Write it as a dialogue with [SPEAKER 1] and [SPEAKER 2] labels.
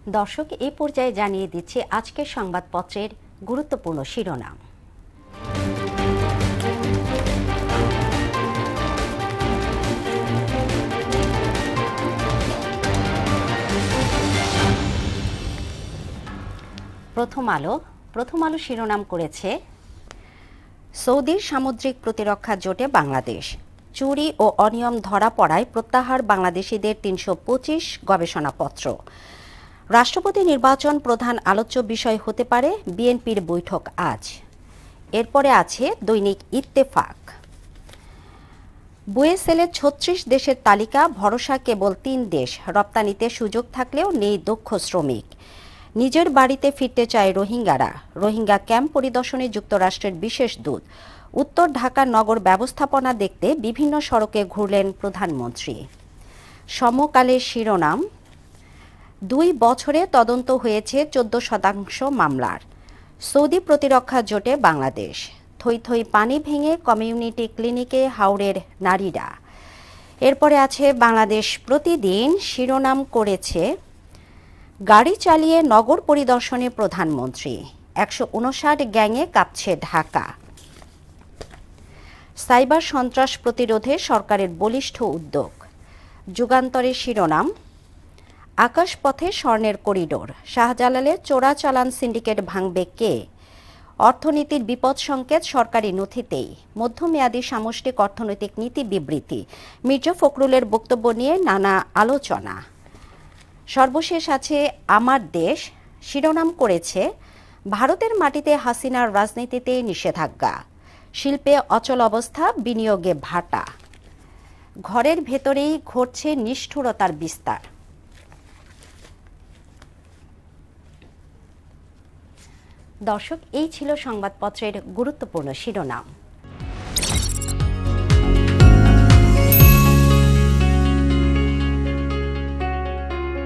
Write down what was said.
[SPEAKER 1] দর্শক, এই পর্যায়ে জানিয়ে দিচ্ছি আজকের সংবাদপত্রের গুরুত্বপূর্ণ শিরোনাম। প্রথম আলো শিরোনাম করেছে, সৌদির সামুদ্রিক প্রতিরক্ষা জোটে বাংলাদেশ, চুরি ও অনিয়ম ধরা পড়ায় প্রত্যাহার বাংলাদেশিদের ৩২৫ গবেষণাপত্র। রাষ্ট্রপতি নির্বাচন প্রধান আলোচ্য বিষয় হতে পারে, বিএনপির বৈঠক আজ। এরপরে আছে দৈনিক ইত্তেফাক। বুয়েসেলের ৩৬ দেশের তালিকা, ভরসা কেবল ৩ দেশ, রপ্তানিতে সুযোগ থাকলেও নেই দক্ষ শ্রমিক। নিজের বাড়িতে ফিরতে চায় রোহিঙ্গারা, রোহিঙ্গা ক্যাম্প পরিদর্শনে যুক্তরাষ্ট্রের বিশেষ দূত। উত্তর ঢাকার নগর ব্যবস্থাপনা দেখতে বিভিন্ন সড়কে ঘুরলেন প্রধানমন্ত্রী। সমকালের শিরোনাম, ২ বছরে তদন্ত হয়েছে ১৪% মামলার, সৌদি প্রতিরক্ষা জোটে বাংলাদেশ, থই থই পানি ভেঙে কমিউনিটি ক্লিনিকে হাওড়ের নারীরা। এরপরে আছে বাংলাদেশ প্রতিদিন শিরোনাম করেছে, গাড়ি চালিয়ে নগর পরিদর্শনে প্রধানমন্ত্রী, ১৫৯ গ্যাংয়ে কাঁপছে ঢাকা। সাইবার সন্ত্রাস প্রতিরোধে সরকারের বলিষ্ঠ উদ্যোগ। যুগান্তরের শিরোনাম, আকাশপথে স্বর্ণের করিডোর, শাহজালালে চোরাচালান সিন্ডিকেট ভাঙবে কে? অর্থনীতির বিপদ সংকেত সরকারি নথিতেই, মধ্যমেয়াদী সামষ্টিক অর্থনৈতিক নীতি বিবৃতি, মির্জা ফখরুলের বক্তব্য নিয়ে নানা আলোচনা। সর্বশেষ আছে আমার দেশ, শিরোনাম করেছে, ভারতের মাটিতে হাসিনার রাজনীতিতে নিষেধাজ্ঞা, শিল্পে অচল অবস্থা, বিনিয়োগে ভাটা, ঘরের ভেতরেই ঘটছে নিষ্ঠুরতার বিস্তার। দর্শক, এই ছিল সংবাদপত্রের গুরুত্বপূর্ণ শিরোনাম।